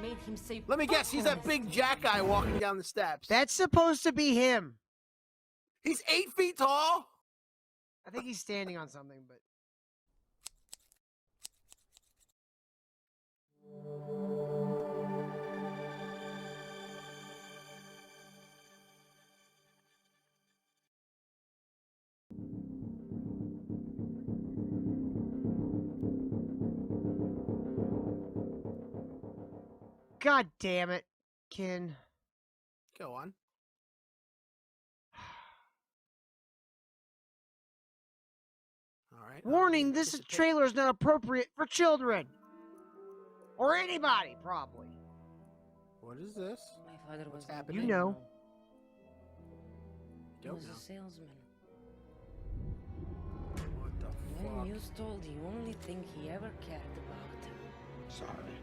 Made him say, Let me guess, he's that big jack guy walking down the steps. That's supposed to be him. He's 8 feet tall. I think he's standing on something, but... God damn it, Ken. Go on. All right. Warning, this trailer is not appropriate for children. Or anybody, probably. What is this? My father was happening? You know. He was a salesman. What the When fuck? Muse told the only thing he ever cared about. Sorry.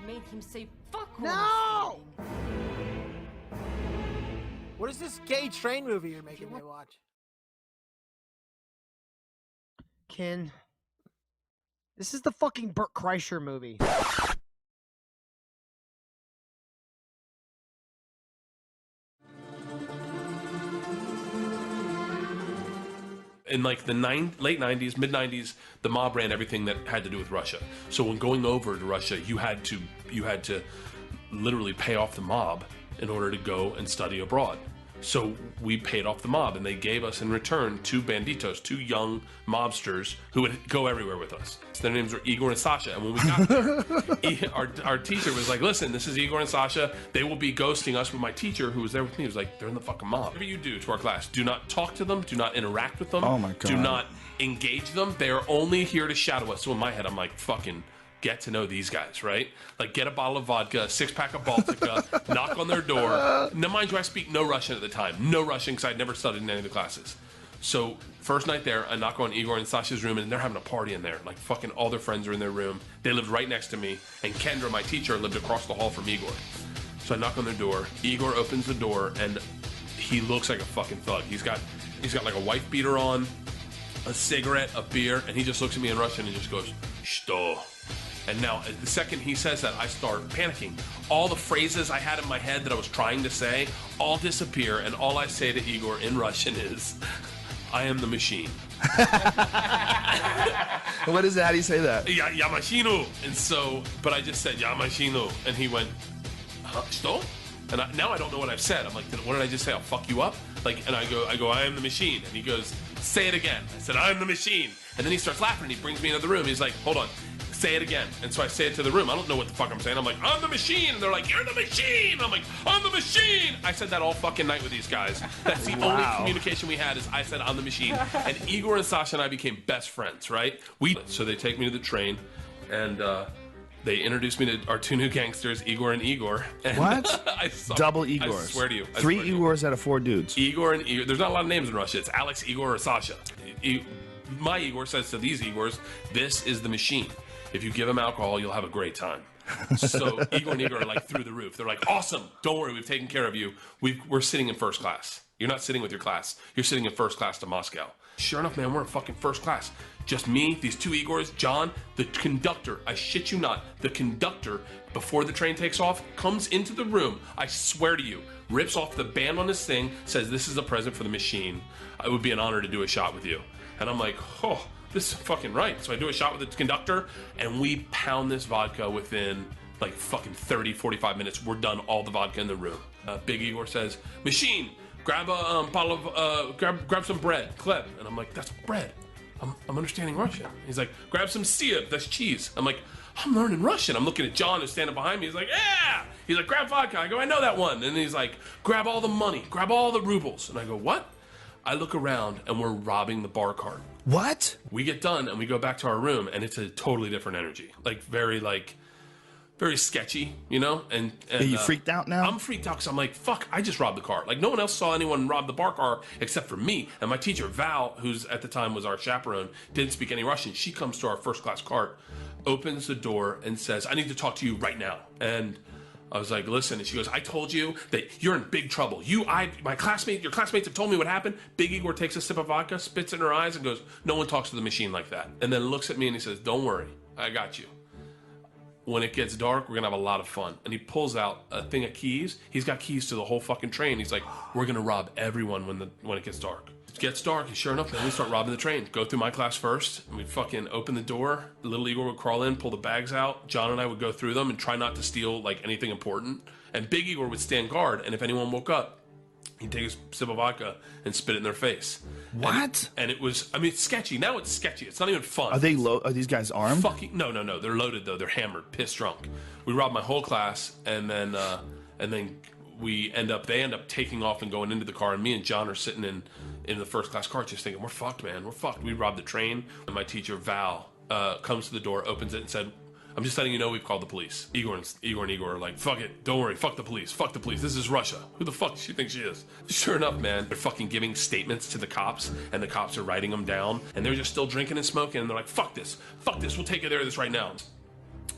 Made him say, fuck No! homesteading. What is this gay train movie you're making me watch? Ken. This is the fucking Bert Kreischer movie. In like the late 90s, mid 90s, the mob ran everything that had to do with Russia. So when going over to Russia, you had to literally pay off the mob in order to go and study abroad. So we paid off the mob, and they gave us in return 2 banditos, 2 young mobsters who would go everywhere with us. Their names were Igor and Sasha, and when we got there, our teacher was like, listen, this is Igor and Sasha. They will be ghosting us. But my teacher, who was there with me, was like, they're in the fucking mob. Whatever you do to our class, do not talk to them, do not interact with them, Oh my God. do not engage them. They are only here to shadow us. So in my head, I'm like, fucking get to know these guys, right? Like, get a bottle of vodka, a 6-pack of Baltica, knock on their door. Now, mind you, I speak no Russian at the time. No Russian, because I'd never studied in any of the classes. So, first night there, I knock on Igor and Sasha's room, and they're having a party in there. Like, fucking all their friends are in their room. They lived right next to me, and Kendra, my teacher, lived across the hall from Igor. So I knock on their door. Igor opens the door, and he looks like a fucking thug. He's got like a wife beater on, a cigarette, a beer, and he just looks at me in Russian and just goes, "Что?" And now, the second he says that, I start panicking. All the phrases I had in my head that I was trying to say all disappear, and all I say to Igor in Russian is, I am the machine. What is that? How do you say that? Ya machinu. And so, but I just said, ya machinu. And he went, huh, что? And now I don't know what I've said. I'm like, what did I just say? I'll fuck you up? Like, and I go, I am the machine. And he goes, say it again. I said, I am the machine. And then he starts laughing, and he brings me into the room. He's like, hold on. Say it again. And so I say it to the room. I don't know what the fuck I'm saying. I'm like, I'm the machine. And they're like, you're the machine. I'm like, I'm the machine. I said that all fucking night with these guys. That's the only communication we had, is I said, I'm the machine. And Igor and Sasha and I became best friends, right? So they take me to the train, and they introduced me to our 2 new gangsters, Igor and Igor. And What? Double Igors. I swear to you. 3 Igors out of 4 dudes. Igor and Igor. There's not a lot of names in Russia. It's Alex, Igor, or Sasha. My Igor says to these Igors, this is the machine. If you give him alcohol, you'll have a great time. So Igor and Igor are like through the roof. They're like, awesome. Don't worry. We've taken care of you. We're sitting in first class. You're not sitting with your class. You're sitting in first class to Moscow. Sure enough, man, we're in fucking first class. Just me, these 2 Igors, John, the conductor. I shit you not. The conductor, before the train takes off, comes into the room. I swear to you, rips off the band on his thing, says, this is a present for the machine. It would be an honor to do a shot with you. And I'm like, oh, this is fucking right. So I do a shot with the conductor, and we pound this vodka within like fucking 30, 45 minutes. We're done, all the vodka in the room. Big Igor says, machine, grab a bottle of, grab some bread, Kleb. And I'm like, that's bread. I'm understanding Russian. He's like, grab some syrup, that's cheese. I'm like, I'm learning Russian. I'm looking at John, who's standing behind me. He's like, yeah. He's like, grab vodka. I go, I know that one. And he's like, grab all the money, grab all the rubles. And I go, what? I look around, and we're robbing the bar cart. What? We get done, and we go back to our room, and it's a totally different energy. Very sketchy, you know? And Are you freaked out now? I'm freaked out because I'm like, fuck, I just robbed the car. Like, no one else saw anyone rob the bar car except for me. And my teacher, Val, who's at the time was our chaperone, didn't speak any Russian. She comes to our first class cart, opens the door, and says, I need to talk to you right now. And I was like, listen, and she goes, I told you that you're in big trouble. Your classmates have told me what happened. Big Igor takes a sip of vodka, spits it in her eyes, and goes, no one talks to the machine like that. And then looks at me and he says, don't worry, I got you. When it gets dark, we're gonna have a lot of fun. And he pulls out a thing of keys. He's got keys to the whole fucking train. He's like, we're gonna rob everyone when it gets dark. It gets dark, and sure enough, then we start robbing the train. Go through my class first, and we'd fucking open the door. Little Igor would crawl in, pull the bags out. John and I would go through them and try not to steal like anything important. And Big Igor would stand guard, and if anyone woke up, he'd take a sip of vodka and spit it in their face. What? And it was, I mean, it's sketchy. Now it's sketchy. It's not even fun. Are they Are these guys armed? Fucking no. They're loaded though. They're hammered, pissed drunk. We robbed my whole class, and then they end up taking off and going into the car, and me and John are sitting in the first class car just thinking, we're fucked, man. We're fucked. We robbed the train. And my teacher, Val, comes to the door, opens it, and said, I'm just letting you know we've called the police. Igor and Igor are like, fuck it, don't worry, fuck the police, this is Russia. Who the fuck does she think she is? Sure enough, man, they're fucking giving statements to the cops, and the cops are writing them down, and they're just still drinking and smoking, and they're like, fuck this, we'll take care of this right now.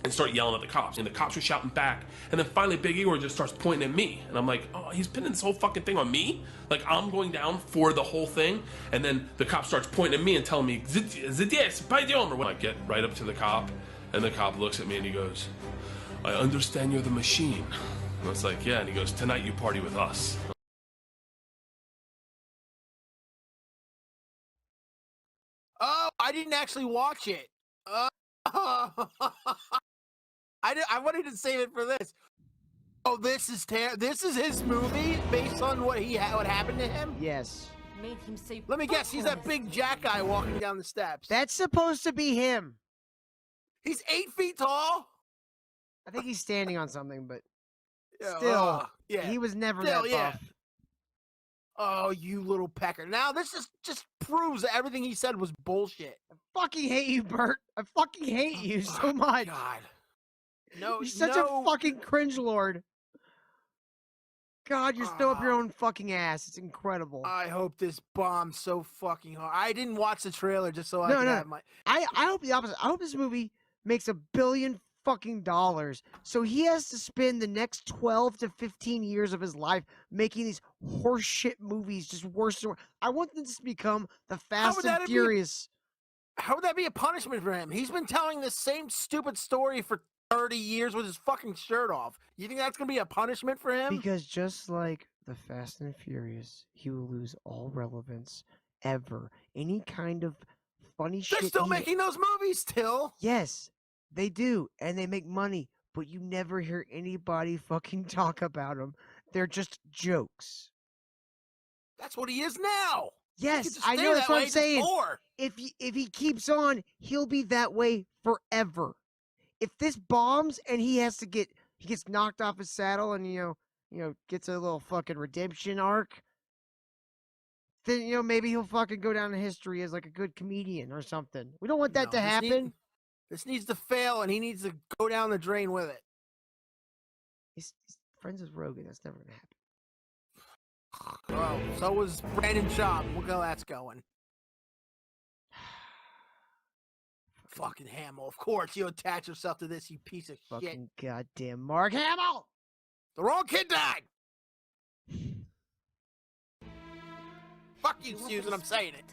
And start yelling at the cops, and the cops are shouting back, and then finally Big Igor just starts pointing at me, and I'm like, oh, he's pinning this whole fucking thing on me? Like, I'm going down for the whole thing, and then the cop starts pointing at me and telling me, Zdies, pойдем, or when I get right up to the cop, and the cop looks at me and he goes, I understand you're the machine. And I was like, yeah, and he goes, tonight you party with us. Oh, I didn't actually watch it. I wanted to save it for this. Oh, this is his movie based on what happened to him? Yes. Made him say Let me guess, he's that big jack guy walking down the steps. That's supposed to be him. He's 8 feet tall? I think he's standing on something, but Yeah, still, yeah. he was never Still, that yeah. buff. Oh, you little pecker. Now, this just proves that everything he said was bullshit. I fucking hate you, Bert. I fucking hate you so much. God. No, You're such a fucking cringe lord. God, you're still up your own fucking ass. It's incredible. I hope this bombs so fucking hard. I didn't watch the trailer just so I could have my... I hope the opposite. I hope this movie makes $1 billion fucking dollars, so he has to spend the next 12 to 15 years of his life making these horseshit movies just worse and worse. I want them to become the Fast and Furious. How would that be a punishment for him? He's been telling the same stupid story for 30 years with his fucking shirt off. You think that's gonna be a punishment for him? Because just like the Fast and Furious, he will lose all relevance ever. Any kind of funny shit. They're still making those movies still. Yes, they do, and they make money, but you never hear anybody fucking talk about them. They're just jokes. That's what he is now. Yes, I know. That's what I'm saying. If he keeps on, he'll be that way forever. If this bombs and he gets knocked off his saddle and you know gets a little fucking redemption arc, then maybe he'll fucking go down in history as like a good comedian or something. We don't want that to happen. This needs to fail, and he needs to go down the drain with it. He's friends with Rogan. That's never gonna happen. Well, so was Brandon Schaub. Look how that's going. Fucking Hamill. Of course, you attach yourself to this, you piece of shit. Fucking goddamn Mark Hamill! The wrong kid died! Fuck you, Susan, I'm saying it.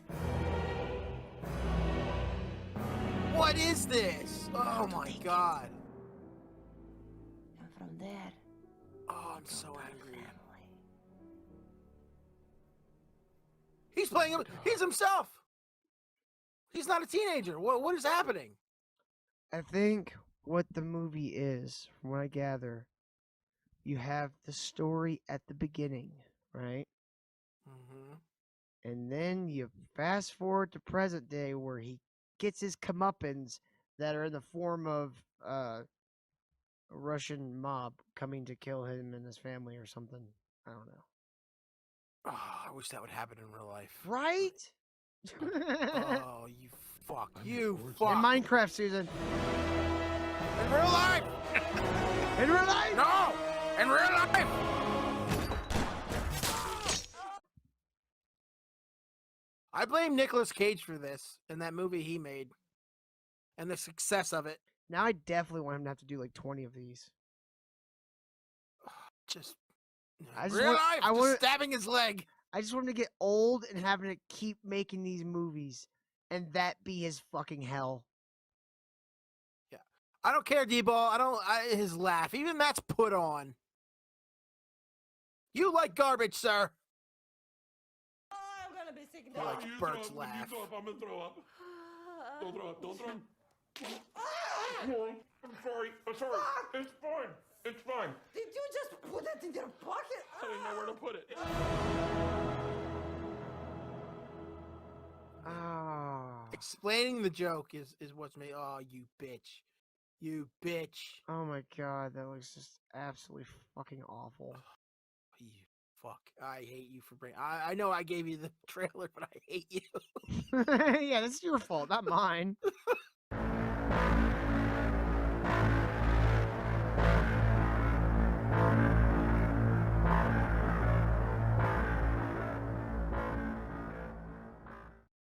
What is this? Oh my god. And from there, Oh, I'm so angry. He's playing him. He's himself. He's not a teenager. What is happening? I think what the movie is, from what I gather, you have the story at the beginning, right? Mm-hmm. And then you fast forward to present day where he gets his comeuppance that are in the form of a Russian mob coming to kill him and his family or something. I don't know. Oh, I wish that would happen in real life. Right? Oh, you fuck. You fuck. In Minecraft, Susan. In real life! In real life? No! In real life! I blame Nicolas Cage for this and that movie he made. And the success of it. Now I definitely want him to have to do like 20 of these. Just I just real want- life, I just wanna- stabbing his leg. I just want him to get old and having to keep making these movies, and that be his fucking hell. I don't care, D-ball. His laugh, even that's put on. You like garbage, sir. I'm gonna be sick I now. like Bert's laugh. I'm gonna throw up. Don't throw up. Don't throw up. I'm sorry. I'm sorry. It's fine. It's fine. Did you just put it in your pocket? I didn't know where to put it. Ah. Explaining the joke is what's made. Oh, you bitch. You bitch. Oh my god, that looks just absolutely fucking awful. You fuck. I hate you for bringing. I know I gave you the trailer, but I hate you. Yeah, that's your fault, not mine.